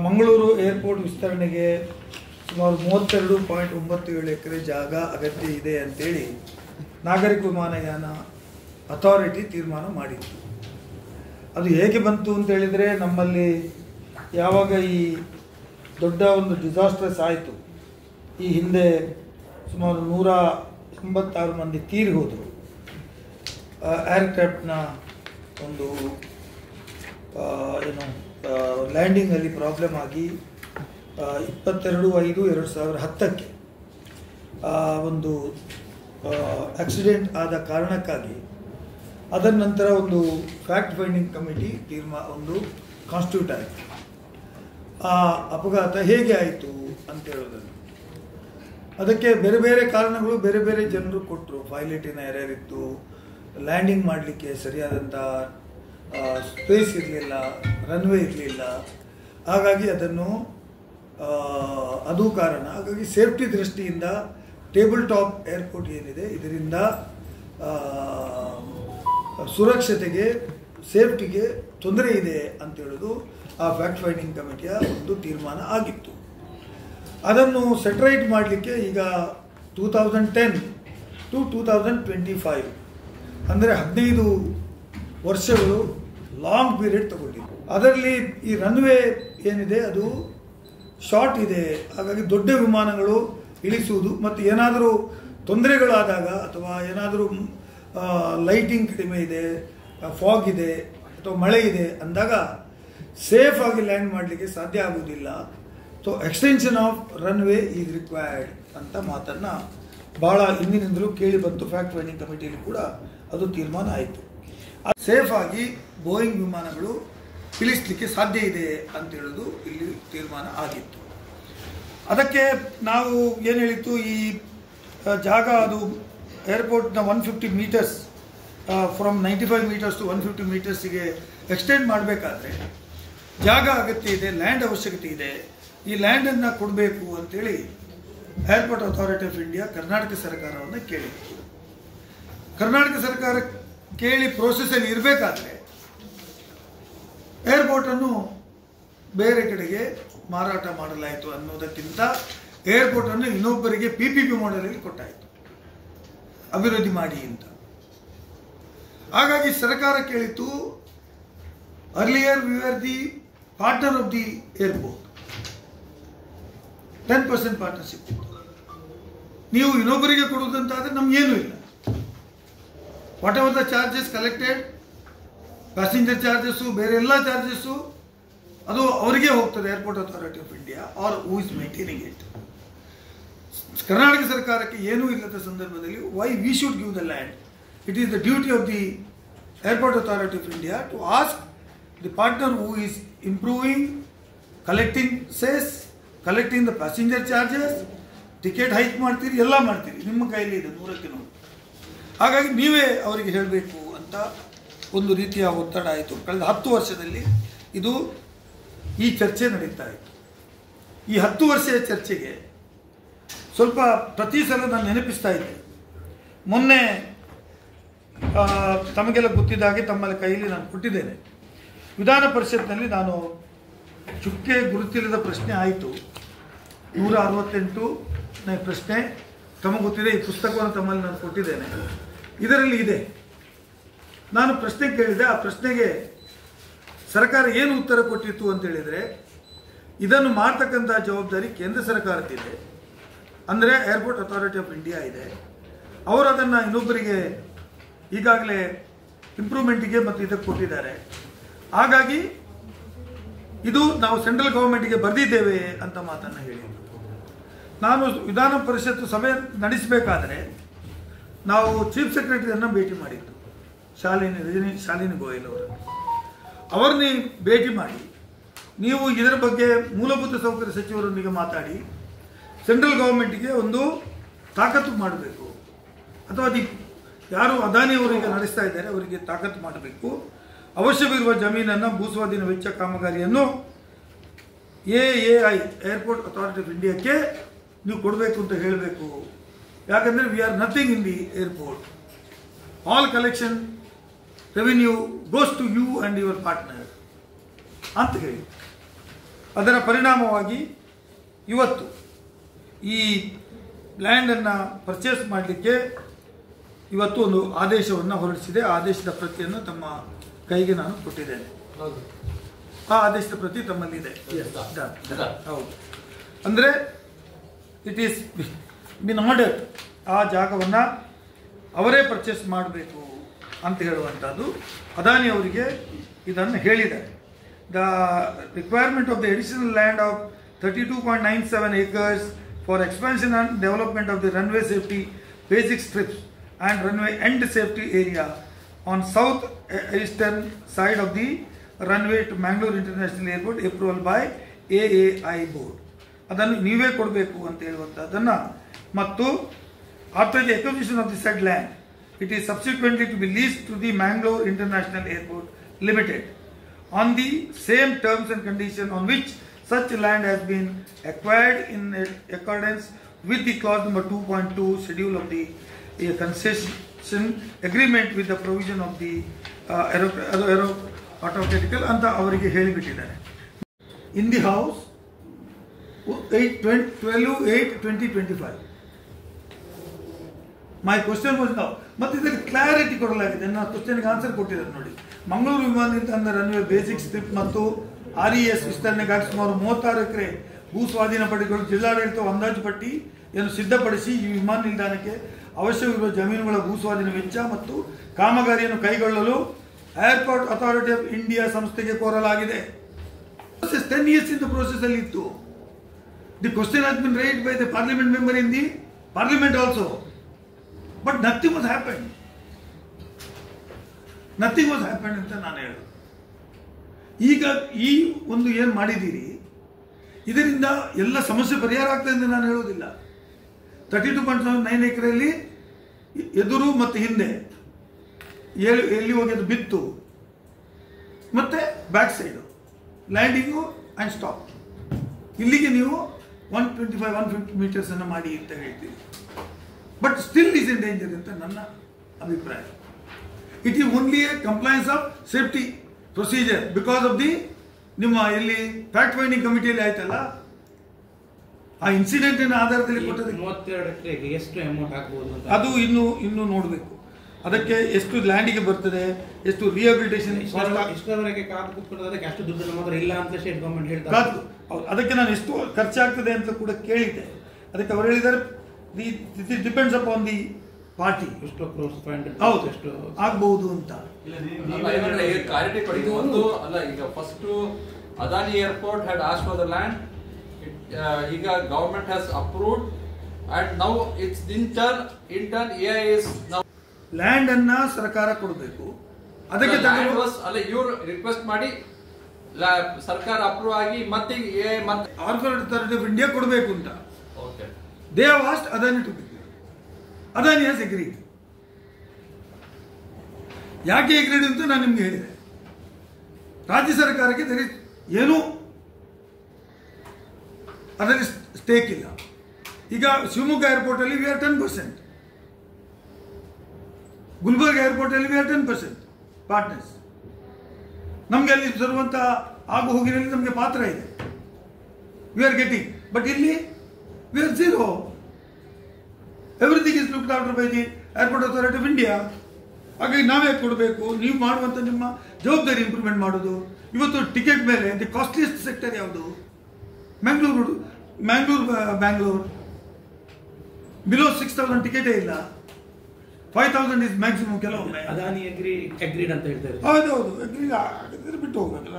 Mangaluru airport ವಿಸ್ತರಣೆಗೆ ಸುಮಾರು 32.97 ಎಕರೆ ಜಾಗ ಅಗತ್ಯ ಇದೆ ಅಂತೇಳಿ ನಾಗರಿಕ ವಿಮಾನಯಾನ ಅಥಾರಿಟಿ ತೀರ್ಮಾನ ಮಾಡಿತ್ತು. ಅದು ಹೇಗೆ ಬಂತು ಅಂತ ಹೇಳಿದರೆ, ನಮ್ಮಲ್ಲಿ ಯಾವಾಗ ಈ ದೊಡ್ಡ ಒಂದು ಡಿಸಾಸ್ಟರ್ಸ್ ಆಯಿತು, ಈ ಹಿಂದೆ ಸುಮಾರು 186 ಮಂದಿ ತೀರಿ ಹೋದರು. ಏರ್ಕ್ರಾಫ್ಟ್ನ ಒಂದು ಲ್ಯಾಂಡಿಂಗಲ್ಲಿ ಪ್ರಾಬ್ಲಮ್ ಆಗಿ 22/5/2010 ಒಂದು ಆಕ್ಸಿಡೆಂಟ್ ಆದ ಕಾರಣಕ್ಕಾಗಿ ಅದರ ನಂತರ ಒಂದು ಫ್ಯಾಕ್ಟ್ ಫೈಂಡಿಂಗ್ ಕಮಿಟಿ ಒಂದು ಕಾನ್ಸ್ಟಿಟ್ಯೂಟ್ ಆಯಿತು. ಆ ಅಪಘಾತ ಹೇಗೆ ಆಯಿತು ಅಂತ ಹೇಳೋದನ್ನು, ಅದಕ್ಕೆ ಬೇರೆ ಬೇರೆ ಕಾರಣಗಳು ಬೇರೆ ಬೇರೆ ಜನರು ಕೊಟ್ಟರು. ಪೈಲಟಿನ ಎರರ್ ಇತ್ತು, ಲ್ಯಾಂಡಿಂಗ್ ಮಾಡಲಿಕ್ಕೆ ಸರಿಯಾದಂಥ ಸ್ಪೇಸ್ ಇರಲಿಲ್ಲ, ರನ್ವೇ ಇರಲಿಲ್ಲ, ಹಾಗಾಗಿ ಅದು ಕಾರಣ. ಹಾಗಾಗಿ ಸೇಫ್ಟಿ ದೃಷ್ಟಿಯಿಂದ ಟೇಬಲ್ ಟಾಪ್ ಏರ್ಪೋರ್ಟ್ ಏನಿದೆ, ಇದರಿಂದ ಸುರಕ್ಷತೆಗೆ, ಸೇಫ್ಟಿಗೆ ತೊಂದರೆ ಇದೆ ಅಂತೇಳೋದು ಆ ಫ್ಯಾಕ್ಟ್ ಫೈಂಡಿಂಗ್ ಕಮಿಟಿಯ ಒಂದು ತೀರ್ಮಾನ ಆಗಿತ್ತು. ಅದನ್ನು ಸೆಟ್ರೈಟ್ ಮಾಡಲಿಕ್ಕೆ ಈಗ 2010 to 2025 ಅಂದರೆ 15 ವರ್ಷಗಳು ಲಾಂಗ್ ಪೀರಿಯಡ್ ತಗೊಂಡಿದೆ. ಅದರಲ್ಲಿ ಈ ರನ್ವೇ ಏನಿದೆ ಅದು ಶಾರ್ಟ್ ಇದೆ, ಹಾಗಾಗಿ ದೊಡ್ಡ ವಿಮಾನಗಳು ಇಳಿಸುವುದು ಮತ್ತು ಏನಾದರೂ ತೊಂದರೆಗಳಾದಾಗ ಅಥವಾ ಏನಾದರೂ ಲೈಟಿಂಗ್ ಕಡಿಮೆ ಇದೆ, ಫಾಗ್ ಇದೆ ಅಥವಾ ಮಳೆ ಇದೆ ಅಂದಾಗ ಸೇಫ್ ಆಗಿ ಲ್ಯಾಂಡ್ ಮಾಡಲಿಕ್ಕೆ ಸಾಧ್ಯ ಆಗುವುದಿಲ್ಲ. So extension of runway is required ಅಂತ ಮಾತನ್ನು ಭಾಳ ಹಿಂದಿನಿಂದಲೂ ಕೇಳಿ ಬಂತು. ಫ್ಯಾಕ್ಟ್ ಫೈಂಡಿಂಗ್ ಕಮಿಟಿಯಲ್ಲಿ ಕೂಡ ಅದು ತೀರ್ಮಾನ ಆಯಿತು. ಸೇಫ್ ಆಗಿ ಬೋಯಿಂಗ್ ವಿಮಾನಗಳು ಇಳಿಸಲಿಕ್ಕೆ ಸಾಧ್ಯ ಇದೆ ಅಂತ ಹೇಳೋದು ಇಲ್ಲಿ ತೀರ್ಮಾನ ಆಗಿತ್ತು. ಅದಕ್ಕೆ ನಾವು ಏನು ಹೇಳಿತ್ತು, ಈ ಜಾಗ ಅದು ಏರ್ಪೋರ್ಟ್ನ 150 ಮೀಟರ್ಸ್ ಫ್ರಮ್ 95 ಮೀಟರ್ಸ್ ಟು 150 ಮೀಟರ್ಸಿಗೆ ಎಕ್ಸ್ಟೆಂಡ್ ಮಾಡಬೇಕಾದ್ರೆ ಜಾಗ ಅಗತ್ಯ ಇದೆ, ಲ್ಯಾಂಡ್ ಅವಶ್ಯಕತೆ ಇದೆ, ಈ ಲ್ಯಾಂಡನ್ನು ಕೊಡಬೇಕು ಅಂತೇಳಿ airport authority of India Karnataka ಸರ್ಕಾರವನ್ನು ಕೇಳಿತ್ತು. ಕರ್ನಾಟಕ ಸರ್ಕಾರ ಕೇಳಿ ಪ್ರೋಸೆಸ್ಸಲ್ಲಿ ಇರಬೇಕಾದ್ರೆ ಏರ್ಪೋರ್ಟನ್ನು ಬೇರೆ ಕಡೆಗೆ ಮಾರಾಟ ಮಾಡಲಾಯಿತು ಅನ್ನೋದಕ್ಕಿಂತ ಏರ್ಪೋರ್ಟನ್ನು ಇನ್ನೊಬ್ಬರಿಗೆ PPP ಮಾಡೆಲಲ್ಲಿ ಕೊಟ್ಟಾಯಿತು, ಅಭಿವೃದ್ಧಿ ಮಾಡಿ ಅಂತ. ಹಾಗಾಗಿ ಸರ್ಕಾರ ಕೇಳಿತು, earlier we are the partner of the airport, 10% partnership ಇತ್ತು. ನೀವು ಇನ್ನೊಬ್ಬರಿಗೆ ಕೊಡುವುದಂತಾದರೆ ನಮಗೇನೂ ಇಲ್ಲ. Whatever the charges collected, passenger charges, ಬೇರೆ ಎಲ್ಲ ಚಾರ್ಜಸ್ಸು ಅದು ಅವರಿಗೆ ಹೋಗ್ತದೆ, airport authority of India are who is maintaining it. Karnataka ಸರ್ಕಾರಕ್ಕೆ ಏನೂ ಇಲ್ಲದ ಸಂದರ್ಭದಲ್ಲಿ why we should give the land? It is the duty of the airport authority of India to ask the partner who is improving, collecting cess, collecting the passenger charges, ticket hike ಮಾಡ್ತೀರಿ, ಎಲ್ಲ ಮಾಡ್ತೀರಿ, ನಿಮ್ಮ ಕೈಯಲ್ಲಿ ಇದೆ 100ಕ್ಕೆ 100. ಹಾಗಾಗಿ ನೀವೇ ಅವರಿಗೆ ಹೇಳಬೇಕು ಅಂತ ಒಂದು ರೀತಿಯ ಒತ್ತಡ ಆಯಿತು. ಕಳೆದ 10 ವರ್ಷದಲ್ಲಿ ಈ ಚರ್ಚೆ ನಡೀತಾ ಇತ್ತು. ಈ 10 ವರ್ಷದ ಚರ್ಚೆಗೆ ಸ್ವಲ್ಪ ಪ್ರತಿ ಸಲ ನಾನು ನೆನಪಿಸ್ತಾ ಇದ್ದೆ. ಮೊನ್ನೆ ತಮಗೆಲ್ಲ ಗೊತ್ತಿದ್ದಾಗೆ ತಮ್ಮ ಕೈಯಲ್ಲಿ ನಾನು ಕೊಟ್ಟಿದ್ದೇನೆ. ವಿಧಾನ ಪರಿಷತ್ನಲ್ಲಿ ನಾನು ಚುಕ್ಕೆ ಗುರುತಿಲ್ಲದ ಪ್ರಶ್ನೆ ಆಯಿತು, 168ನೇ ಪ್ರಶ್ನೆ. ತಮಗೆ ಗೊತ್ತಿದೆ, ಈ ಪುಸ್ತಕವನ್ನು ತಮ್ಮಲ್ಲಿ ನಾನು ಕೊಟ್ಟಿದ್ದೇನೆ. ಇದರಲ್ಲಿ ಇದೆ, ನಾನು ಪ್ರಶ್ನೆ ಕೇಳಿದೆ. ಆ ಪ್ರಶ್ನೆಗೆ ಸರ್ಕಾರ ಏನು ಉತ್ತರ ಕೊಟ್ಟಿತ್ತು ಅಂತ ಹೇಳಿದರೆ, ಇದನ್ನು ಮಾಡ್ತಕ್ಕಂಥ ಜವಾಬ್ದಾರಿ ಕೇಂದ್ರ ಸರ್ಕಾರಕ್ಕಿದೆ, ಅಂದರೆ ಏರ್ಪೋರ್ಟ್ ಅಥಾರಿಟಿ ಆಫ್ ಇಂಡಿಯಾ ಇದೆ. ಅವರು ಅದನ್ನು ಇನ್ನೊಬ್ಬರಿಗೆ ಈಗಾಗಲೇ ಇಂಪ್ರೂವ್ಮೆಂಟಿಗೆ ಮತ್ತು ಇದಕ್ಕೆ ಕೊಟ್ಟಿದ್ದಾರೆ. ಹಾಗಾಗಿ ಇದು ನಾವು ಸೆಂಟ್ರಲ್ ಗೌರ್ಮೆಂಟಿಗೆ ಬರೆದಿದ್ದೇವೆ ಅಂತ ಮಾತನ್ನು ಹೇಳಿ, ನಾನು ವಿಧಾನ ಪರಿಷತ್ತು ಸಭೆ ನಡೆಸಬೇಕಾದ್ರೆ ನಾವು ಚೀಫ್ ಸೆಕ್ರೆಟರಿಯನ್ನು ಭೇಟಿ ಮಾಡಿದ್ದು, ಶಾಲಿನಿ ಗೋಯಲ್ ಅವರನ್ನೇ ಭೇಟಿ ಮಾಡಿ, ನೀವು ಇದರ ಬಗ್ಗೆ ಮೂಲಭೂತ ಸೌಕರ್ಯ ಸಚಿವರೊಂದಿಗೆ ಮಾತಾಡಿ ಸೆಂಟ್ರಲ್ ಗೌರ್ಮೆಂಟಿಗೆ ಒಂದು ತಾಕತ್ತು ಮಾಡಬೇಕು, ಅಥವಾ ಯಾರು ಅದಾನಿಯವರು ಈಗ ನಡೆಸ್ತಾ ಇದ್ದಾರೆ ಅವರಿಗೆ ತಾಕತ್ತು ಮಾಡಬೇಕು. ಅವಶ್ಯವಿರುವ ಜಮೀನನ್ನು, ಭೂಸ್ವಾಧೀನ ವೆಚ್ಚ ಕಾಮಗಾರಿಯನ್ನು AAI ಏರ್ಪೋರ್ಟ್ ಅಥಾರಿಟಿ ಆಫ್ ಇಂಡಿಯಾಕ್ಕೆ ನೀವು ಕೊಡಬೇಕು ಅಂತ ಹೇಳಬೇಕು. ಯಾಕಂದರೆ we are nothing in the airport, all collection revenue goes to you and your partner ಅಂತ ಹೇಳಿ. ಅದರ ಪರಿಣಾಮವಾಗಿ ಇವತ್ತು ಈ ಲ್ಯಾಂಡನ್ನು ಪರ್ಚೇಸ್ ಮಾಡಲಿಕ್ಕೆ ಇವತ್ತು ಒಂದು ಆದೇಶವನ್ನು ಹೊರಡಿಸಿದೆ. ಆ ಆದೇಶದ ಪ್ರತಿಯನ್ನು ತಮ್ಮ ಕೈಗೆ ನಾನು ಕೊಟ್ಟಿದ್ದೇನೆ. ಆ ಆದೇಶದ ಪ್ರತಿ ತಮ್ಮಲ್ಲಿದೆ. ಹೌದು, ಅಂದರೆ ಇಟ್ ಈಸ್ ಬಿನ್ ಆರ್ಡರ್. ಆ ಜಾಗವನ್ನು ಅವರೇ ಪರ್ಚೇಸ್ ಮಾಡಬೇಕು ಅಂತ ಹೇಳುವಂಥದ್ದು ಅದಾನಿ ಅವರಿಗೆ ಇದನ್ನು ಹೇಳಿದ್ದಾರೆ. The requirement of the additional land of 32.97 acres for expansion and development of the runway safety basic strips and runway end safety area on south eastern side of the runway to Mangalore International Airport approval by AAI board. ಅದನ್ನು ನೀವೇ ಕೊಡಬೇಕು ಅಂತ ಹೇಳುವಂಥದ್ದನ್ನು ಮತ್ತು after the acquisition of the said land it is subsequently to be leased to the Mangalore International Airport Limited on the same terms and conditions on which such land has been acquired in accordance with the clause number 2.2 schedule of the concession agreement with the provision of the aeronautical ಅಂತ ಅವರಿಗೆ ಹೇಳಿಬಿಟ್ಟಿದ್ದಾರೆ. In the house 12/8/2025. My question was now. ಮತ್ತೆ ಇದಕ್ಕೆ clarity ಕೊಡಲಾಗಿದೆ. ನನ್ನ ಕ್ವಶನ್ಗೆ answer ಕೊಟ್ಟಿದ್ದಾರೆ ನೋಡಿ. ಮಂಗಳೂರು ವಿಮಾನ ನಿಲ್ದಾಣದ ರನ್ವೇ ಬೇಸಿಕ್ ಸ್ಟ್ರಿಪ್ ಮತ್ತು RES ವಿಸ್ತರಣೆಗಾಗಿ ಸುಮಾರು 36 ಎಕರೆ ಭೂ ಸ್ವಾಧೀನ ಪಡೆಗಳು ಜಿಲ್ಲಾಡಳಿತ ಅಂದಾಜು ಪಟ್ಟಿಯನ್ನು ಸಿದ್ಧಪಡಿಸಿ ಈ ವಿಮಾನ ನಿಲ್ದಾಣಕ್ಕೆ ಅವಶ್ಯವಿರುವ ಜಮೀನುಗಳ ಭೂ ಸ್ವಾಧೀನ ವೆಚ್ಚ ಮತ್ತು ಕಾಮಗಾರಿಯನ್ನು ಕೈಗೊಳ್ಳಲು ಏರ್ಪೋರ್ಟ್ ಅಥಾರಿಟಿ ಆಫ್ ಇಂಡಿಯಾ ಸಂಸ್ಥೆಗೆ ಕೋರಲಾಗಿದೆ. 10 years in the process ಅಲ್ಲಿ ಇತ್ತು. The question has been raised by the parliament member in the parliament also, but nothing was happened. Nothing was happened ಅಂತ ನಾನು ಹೇಳೋದು. ಈಗ ಈ ಒಂದು ಏನು ಮಾಡಿದ್ದೀರಿ ಇದರಿಂದ ಎಲ್ಲ ಸಮಸ್ಯೆ ಪರಿಹಾರ ಆಗ್ತದೆ ಅಂತ ನಾನು ಹೇಳೋದಿಲ್ಲ. 32.9 ಎಕರೆಯಲ್ಲಿ ಎದುರು ಮತ್ತು ಹಿಂದೆ ಎಲ್ಲಿ ಹೋಗಿ ಅದು ಬಿತ್ತು ಮತ್ತೆ back side landing and stop, ಇಲ್ಲಿಗೆ ನೀವು 125-150 ಮೀಟರ್ಸ್ ಅನ್ನು ಮಾಡಿ ಅಂತ ಹೇಳ್ತೀವಿ. But still is in danger ಅಂತ ನನ್ನ ಅಭಿಪ್ರಾಯ. It is only A compliance of safety procedure because of the ನಿಮ್ಮ ಇಲ್ಲಿ ಫ್ಯಾಕ್ಟ್ ಫೈಂಡಿಂಗ್ ಕಮಿಟಿಯಲ್ಲಿ ಆಯ್ತಲ್ಲ ಆ ಇನ್ಸಿಡೆಂಟ್ ಆಧಾರದಲ್ಲಿ ಕೊಟ್ಟದಕ್ಕೆ ಎಷ್ಟು ಅಮೌಂಟ್ ಆಗ್ಬೋದು ಅದು ಇನ್ನೂ ನೋಡಬೇಕು. ಅದಕ್ಕೆ ಎಷ್ಟು ಲ್ಯಾಂಡಿಗೆ ಬರ್ತದೆ, ಎಷ್ಟು ರಿಹಬಿಲಿಟೇಷನ್, ಇಷ್ಟರವರೆಗೆ ಕಾದು ಕೂತ್ಕೊಳ್ಳೋದಕ್ಕೆ ಅಷ್ಟು ದುಡ್ಡು ನಮ್ಮ ಹತ್ರ ಇಲ್ಲ ಅಂತ ಸ್ಟೇಟ್ ಗೌರ್ಮೆಂಟ್ ಹೇಳ್ತಾರೆ. ಅದಕ್ಕೆ ನಾನು ಎಷ್ಟು ಖರ್ಚಾಗ್ತದೆ ಅಂತ ಕೂಡ ಕೇಳಿದ್ದೆ. ಅದಕ್ಕೆ ಅವರು ಹೇಳಿದ್ದಾರೆ this depends upon the party, ಎಷ್ಟು ಕ್ರೋಸ್ ಫಂಡ್ ಹೌದು ಎಷ್ಟು ಆಗ್ಬಹುದು ಅಂತ. ಕ್ಲಾರಿಟಿ ಕೊಡಿ. ಒಂದು ಅಲ್ಲ, ಈಗ first Adani airport had asked for the land. ಈಗ government has approved and now it's in turn AI is now land ಅನ್ನ ಸರ್ಕಾರ ಕೊಡಬೇಕು. ಅದಕ್ಕೆ ಅಲ್ಲ ಇವರು ರಿಕ್ವೆಸ್ಟ್ ಮಾಡಿ ಸರ್ಕಾರ ಅಪ್ರೂವ್ ಆಗಿ ಮತ್ತೆ ಆರ್ಗನೈಸೇಷನ್ ಅಥಾರಿಟಿ ಆಫ್ ಇಂಡಿಯಾ ಕೊಡಬೇಕು ಅಂತ. They have asked Adani to give. Adani has agreed. ಯಾಕೆ ಅಗ್ರೀಡ್ ಅಂತ ನಾನು ನಿಮ್ಗೆ ಹೇಳಿದೆ. ರಾಜ್ಯ ಸರ್ಕಾರಕ್ಕೆ ಏನೂ ಅದರಲ್ಲಿ ಸ್ಟೇಕ್ ಇಲ್ಲ. ಈಗ ಶಿವಮೊಗ್ಗ ಏರ್ಪೋರ್ಟ್ ಅಲ್ಲಿ ವಿ ಆರ್ 10%, ಗುಲ್ಬರ್ಗ ಏರ್ಪೋರ್ಟ್ ಅಲ್ಲಿ ವಿ ಆರ್ 10% ಪಾರ್ಟ್ನರ್ಸ್. ನಮಗೆ ಅಲ್ಲಿ ಬರುವಂತ ಆಗು ಹೋಗಿನಲ್ಲಿ ನಮಗೆ ಪಾತ್ರ ಇದೆ, ವಿ ಆರ್ ಗೆಟಿಂಗ್. ಬಟ್ ಇಲ್ಲಿ we are zero. Everything is looked after by the airport authority of India. ಹಾಗಾಗಿ ನಾವೇ ಕೊಡಬೇಕು. ನೀವು ಮಾಡುವಂತ ನಿಮ್ಮ ಜವಾಬ್ದಾರಿ ಇಂಪ್ರೂವ್ಮೆಂಟ್ ಮಾಡೋದು. ಇವತ್ತು ಟಿಕೆಟ್ ಮೇಲೆ ದಿ ಕಾಸ್ಟ್ಲಿಯೆಸ್ಟ್ ಸೆಕ್ಟರ್ ಯಾವುದು? ಬ್ಯಾಂಗ್ಳೂರು ಬಿಲೋ 6,000 ಟಿಕೆಟೇ ಇಲ್ಲ. 5,000 ಇಸ್ ಮ್ಯಾಕ್ಸಿಮಮ್. ಕೆಲವೊಮ್ಮೆ ಅದಾನಿ ಅಗ್ರೀಡ್ ಅಂತ ಹೇಳ್ತಾರೆ. ಹೌದು ಅಗ್ರೀಡ್ ಆಗಿದ್ರೆ ಬಿಟ್ಟು ಹೋಗ್ಬೇಕಲ್ಲ,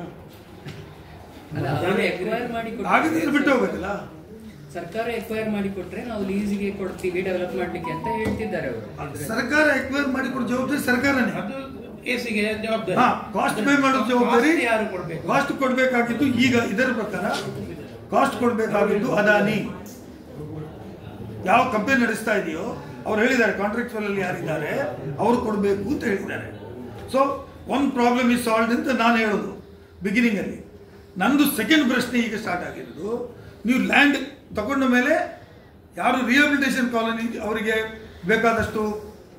ಆಗಿದ್ರೆ ಬಿಟ್ಟು ಹೋಗ್ಬೇಕಲ್ಲ. ಸರ್ಕಾರ ಎಕ್ವೈರ್ ಮಾಡಿ ಕೊಟ್ರೆ ನಾವು ಲೀಸಿಗೆ ಕೊಡ್ತೀವಿ ಡೆವಲಪ್ ಮಾಡ್ಲಿಕ್ಕೆ ಅಂತ ಹೇಳ್ತಿದ್ದಾರೆ ಅವರು. ಸರ್ಕಾರ ಎಕ್ವೈರ್ ಮಾಡಿ ಕೊಡೋ ಜವಾಬ್ದಾರಿ ಸರ್ಕಾರನೇ. ಎಸಿಗೆ ಜವಾಬ್ದಾರಿ, ಕಾಸ್ಟ್ ಪೇ ಮಾಡೋ ಜವಾಬ್ದಾರಿ ಯಾರು ಕೊಡ್ಬೇಕು? ಕಾಸ್ಟ್ ಕೊಡಬೇಕಾಗಿದ್ದು ಈಗ ಇದರ ಪ್ರಕಾರ ಕಾಸ್ಟ್ ಕೊಡಬೇಕಾಗಿದ್ದು ಅದಾನಿ. ಯಾವ ಕಂಪನಿ ನಡೆಸ್ತಾ ಇದೆಯೋ ಅವ್ರು ಹೇಳಿದ್ದಾರೆ, ಕಾಂಟ್ರಾಕ್ಚುವಲ್ ಅಲ್ಲಿ ಯಾರಿದ್ದಾರೆ ಅವ್ರು ಕೊಡಬೇಕು ಅಂತ ಹೇಳಿದ್ದಾರೆ. ಸೊ ಒಂದು ಪ್ರಾಬ್ಲಮ್ ಇಸ್ ಸಾಲ್ವ್ಡ್ ಅಂತ ನಾನು ಹೇಳೋದು ಬಿಗಿನಿಂಗ್ ಅಲ್ಲಿ. ನಂದು ಸೆಕೆಂಡ್ ಪ್ರಶ್ನೆ ಈಗ ಸ್ಟಾರ್ಟ್ ಆಗಿರೋದು, ನೀವು ಲ್ಯಾಂಡ್ ತಗೊಂಡ ಮೇಲೆ ಯಾರು ರಿಹಬಿಲಿಟೇಷನ್ ಕಾಲೋನಿ ಅವರಿಗೆ ಬೇಕಾದಷ್ಟು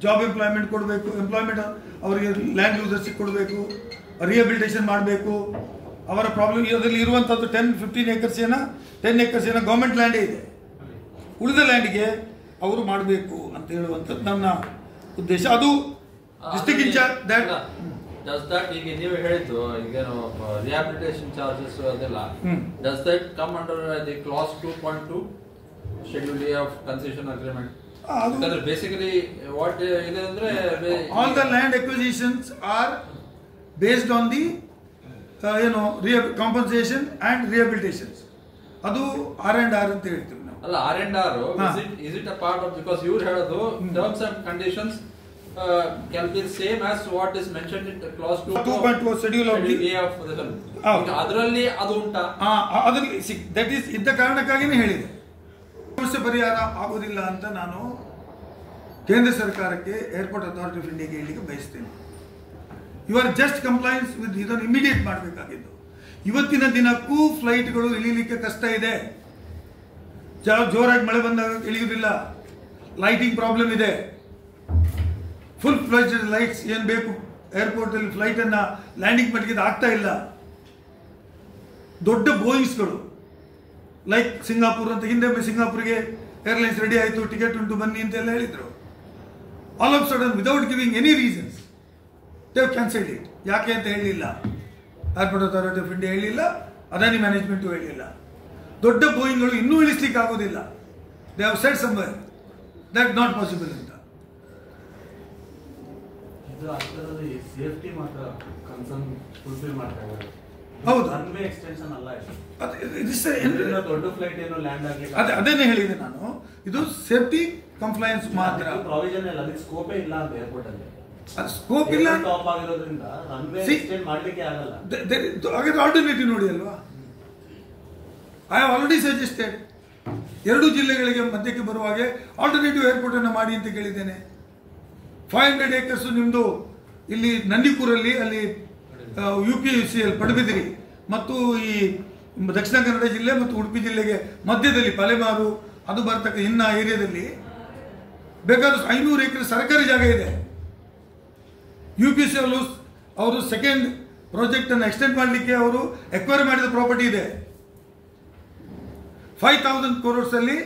ಜಾಬ್ ಎಂಪ್ಲಾಯ್ಮೆಂಟ್ ಕೊಡಬೇಕು, ಎಂಪ್ಲಾಯ್ಮೆಂಟ್ ಅವರಿಗೆ ಲ್ಯಾಂಡ್ ಯೂಸರ್ಸಿಗೆ ಕೊಡಬೇಕು, ರಿಹಬಿಲಿಟೇಷನ್ ಮಾಡಬೇಕು, ಅವರ ಪ್ರಾಬ್ಲಮ್ ಅದರಲ್ಲಿ ಇರುವಂಥದ್ದು 10-15 ಏಕರ್ಸ್ 10 ಏಕರ್ಸ್ ಗೌರ್ಮೆಂಟ್ ಲ್ಯಾಂಡೇ ಇದೆ. ಉಳಿದ ಲ್ಯಾಂಡ್ಗೆ ಅವರು ಮಾಡಬೇಕು ಅಂತ ಹೇಳುವಂಥದ್ದು ನನ್ನ ಉದ್ದೇಶ. ಅದು district in charge that does that ಈಗ ನೀವು ಹೇಳಿದ್ದು ಈಗೇನು ರಿಹಾಬಿಲಿಟೇಷನ್ ಚಾರ್ಜಸ್ ಅದೆಲ್ಲ does that come under the clause 2.2 schedule A of concession agreement? ಯಾಕಂದ್ರೆ ಬೇಸಿಕಲಿ ವಾಟ್ ಇದೆ ಅಂದ್ರೆ all the land acquisitions are based on the compensation and rehabilitations. ಅದು R&R ಅಂತ ಹೇಳ್ತೀವಿ ನಾವು. ಅಲ್ಲ R&R is it a part of, because ಇವ್ರು ಹೇಳೋದು terms and conditions can be the same as what is mentioned in the clause 2.2 schedule of A of the ಅದರಲ್ಲಿ ಅದು ಉಂಟಾ? ಅದರಲ್ಲಿ ದಟ್ ಈಸ್ ಇದ್ದ ಕಾರಣಕ್ಕಾಗಿನೇ ಹೇಳಿದೆ. ಸಮಸ್ಯೆ ಪರಿಹಾರ ಆಗೋದಿಲ್ಲ ಅಂತ ನಾನು ಕೇಂದ್ರ ಸರ್ಕಾರಕ್ಕೆ ಏರ್ಪೋರ್ಟ್ ಅಥಾರಿಟಿ ಆಫ್ ಇಂಡಿಯಾಗೆ ಹೇಳಲಿಕ್ಕೆ ಬಯಸ್ತೇನೆ. You are just compliance with ಇದನ್ನು ಇಮಿಡಿಯೇಟ್ ಮಾಡಬೇಕಾಗಿದ್ದು. ಇವತ್ತಿನ ದಿನಕ್ಕೂ ಫ್ಲೈಟ್ಗಳು ಇಳಿಲಿಕ್ಕೆ ಕಷ್ಟ ಇದೆ. ಜೋರಾಗಿ ಮಳೆ ಬಂದಾಗ ಇಳಿಯುವುದಿಲ್ಲ. ಲೈಟಿಂಗ್ ಪ್ರಾಬ್ಲಮ್ ಇದೆ. ಫುಲ್ ಫ್ಲೈಟ್ ಲೈಟ್ಸ್ ಏನು ಬೇಕು ಏರ್ಪೋರ್ಟ್ ಅಲ್ಲಿ ಫ್ಲೈಟ್ ಅನ್ನ ಲ್ಯಾಂಡಿಂಗ್ ಮಾಡಲಿಕ್ಕೆ ಆಗ್ತಾ ಇಲ್ಲ. ದೊಡ್ಡ ಬೋಯಿಂಗ್ಸ್ಗಳು ಲೈಕ್ ಸಿಂಗಾಪುರ್ ಅಂತ, ಹಿಂದೆ ಸಿಂಗಾಪುರ್ಗೆ ಏರ್ಲೈನ್ಸ್ ರೆಡಿ ಆಯಿತು, ಟಿಕೆಟ್ ಉಂಟು ಬನ್ನಿ ಅಂತೆಲ್ಲ ಹೇಳಿದ್ರು. All of sudden without giving any reasons they have cancelled it. ಯಾಕೆ ಅಂತ ಹೇಳಲಿಲ್ಲ. ಏರ್ಪೋರ್ಟ್ ಅಥಾರಿಟಿ ಆಫ್ ಇಂಡಿಯಾ ಹೇಳಿಲ್ಲ, ಅದಾನಿ ಮ್ಯಾನೇಜ್ಮೆಂಟು ಹೇಳಿಲ್ಲ. ದೊಡ್ಡ ಬೋಯಿಂಗ್ಗಳು ಇನ್ನೂ ಇಳಿಸ್ಲಿಕ್ಕೆ ಆಗೋದಿಲ್ಲ. They have said somewhere that not possible ಅಂತ. ಸೇಫ್ಟಿ ಮಾತ್ರ ಕನ್ಸರ್ನ್ ಫುಲ್ಫಿಲ್ ಮಾಡ್ತಾ ಇದ್ದಾರೆ. ಹೌದು, ರನ್ವೇ ಎಕ್ಸ್ಟೆನ್ಷನ್ ಅಲ್ಲ. ದೊಡ್ಡ ಫ್ಲೈಟ್ ಏನು ಲ್ಯಾಂಡ್ ಆಗಲಿಕ್ಕೆ ಅದೇನೇ ಹೇಳಿದೆ ನಾನು. ಇದು ಸೇಫ್ಟಿ ಕಂಪ್ಲೈನ್ಸ್ ಮಾತ್ರ. ಪ್ರಾವಿಷನ್ ಇಲ್ಲ, ಅದಕ್ಕೆ ಸ್ಕೋಪೇ ಇಲ್ಲ ಅಂತ ಏರ್ಪೋರ್ಟ್ ಅಲ್ಲಿ. ಸ್ಕೋಪ್ ಇಲ್ಲ, ಟಾಪ್ ಆಗಿರೋದ್ರಿಂದ ರನ್ವೇ ಎಕ್ಸ್ಟೆಂಡ್ ಮಾಡ್ಲಿಕ್ಕೆ ಆಗಲ್ಲ. ಹಾಗಾದ್ರೆ ಆಲ್ಟರ್ನೇಟಿವ್ ನೋಡಿ ಅಲ್ವಾ. ಐ ಹ್ಯಾವ್ ಆಲ್ರೆಡಿ ಸಜೆಸ್ಟೆಡ್ 2 ಜಿಲ್ಲೆಗಳಿಗೆ ಮಧ್ಯಕ್ಕೆ ಬರುವಾಗೆ ಆಲ್ಟರ್ನೇಟಿವ್ ಏರ್ಪೋರ್ಟ್ ಅನ್ನು ಮಾಡಿ ಅಂತ ಕೇಳಿದ್ದೇನೆ. 500 ಏಕರ್ಸ್ ನಿಮ್ದು ಇಲ್ಲಿ ನಂದಿಕೂರಲ್ಲಿ, ಅಲ್ಲಿ UPCL ಪಡುಬಿದ್ರಿ ಮತ್ತು ಈ ದಕ್ಷಿಣ ಕನ್ನಡ ಜಿಲ್ಲೆ ಮತ್ತು ಉಡುಪಿ ಜಿಲ್ಲೆಗೆ ಮಧ್ಯದಲ್ಲಿ ಪಲೆಮಾರು ಅದು ಬರ್ತಕ್ಕ ಇನ್ನ ಏರಿಯಾದಲ್ಲಿ ಬೇಕಾದ್ರೆ 500 ಏಕರ್ ಸರ್ಕಾರಿ ಜಾಗ ಇದೆ. UPCL ಅವರು ಸೆಕೆಂಡ್ ಪ್ರಾಜೆಕ್ಟ್ ಅನ್ನು ಎಕ್ಸ್ಟೆಂಡ್ ಮಾಡಲಿಕ್ಕೆ ಅವರು ಎಕ್ವೈರ್ ಮಾಡಿದ ಪ್ರಾಪರ್ಟಿ ಇದೆ. 5,000 crores ಅಲ್ಲಿ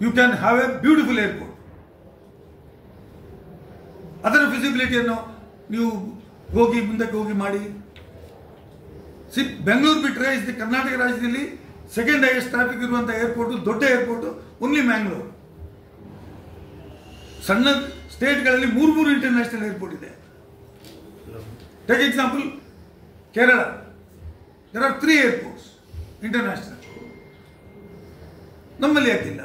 you can have a beautiful airport. ಅದರ ಫಿಸಿಬಿಲಿಟಿಯನ್ನು ನೀವು ಮುಂದಕ್ಕೆ ಹೋಗಿ ಮಾಡಿ. ಬೆಂಗಳೂರು ಬಿಟ್ಟರೆ ಇದು ಕರ್ನಾಟಕ ರಾಜ್ಯದಲ್ಲಿ ಸೆಕೆಂಡ್ ಹೈಯೆಸ್ಟ್ ಟ್ರಾಫಿಕ್ ಇರುವಂತಹ ಏರ್ಪೋರ್ಟ್, ದೊಡ್ಡ ಏರ್ಪೋರ್ಟ್ ಓನ್ಲಿ ಮ್ಯಾಂಗ್ಳೂರ್. ಸಣ್ಣ ಸ್ಟೇಟ್ಗಳಲ್ಲಿ 3 ಇಂಟರ್ನ್ಯಾಷನಲ್ ಏರ್ಪೋರ್ಟ್ ಇದೆ. Take example Kerala, there are 3 airports international. ನಮ್ಮಲ್ಲಿ ಯಾಕಿಲ್ಲ?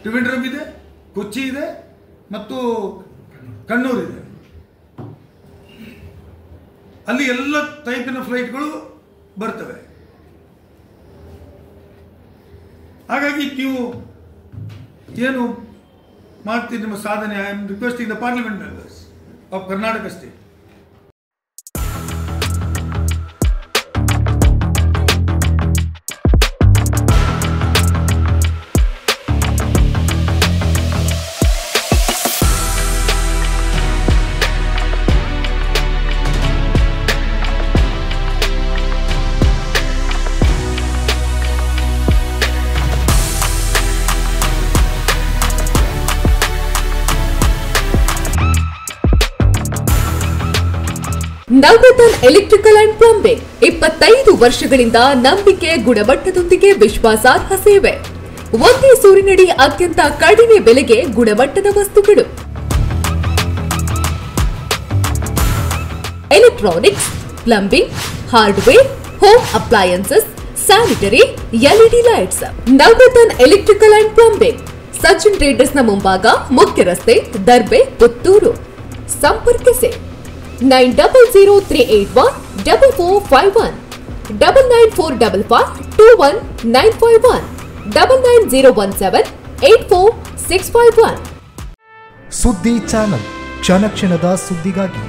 ಟ್ರಿವೆಂಡ್ರಮ್ ಇದೆ, ಕೊಚ್ಚಿ ಇದೆ ಮತ್ತು ಕಣ್ಣೂರು ಇದೆ. ಅಲ್ಲಿ ಎಲ್ಲ ಟೈಪಿನ ಫ್ಲೈಟ್ಗಳು ಬರ್ತವೆ. ಹಾಗಾಗಿ ನೀವು ಏನು ಮಾಡ್ತೀರಿ ನಿಮ್ಮ ಸಾಧನೆ? I am requesting the parliament members of Karnataka state. Navaratna electrical and plumbing 25 ವರ್ಷಗಳಿಂದ ನಂಬಿಕೆ, ಗುಣಮಟ್ಟದೊಂದಿಗೆ ವಿಶ್ವಾಸಾರ್ಹ ಸೇವೆ. ಒಂದೇ ಸೂರಿನಡಿ ಅತ್ಯಂತ ಕಡಿಮೆ ಬೆಲೆಗೆ ಗುಣಮಟ್ಟದ ವಸ್ತುಗಳು. Electronics, plumbing, hardware, home appliances, sanitary, LED lights. Navaratna electrical and plumbing, Sachin traders ನ ಮುಂಭಾಗ, ಮುಖ್ಯ ರಸ್ತೆ, ದರ್ಬೆ, ಪುತ್ತೂರು. ಸಂಪರ್ಕಿಸಿ 9003814451 9945521951 990178461. ಸುದ್ದಿ ಚಾನಲ್, ಕ್ಷಣ ಕ್ಷಣದ ಸುದ್ದಿಗಾಗಿ.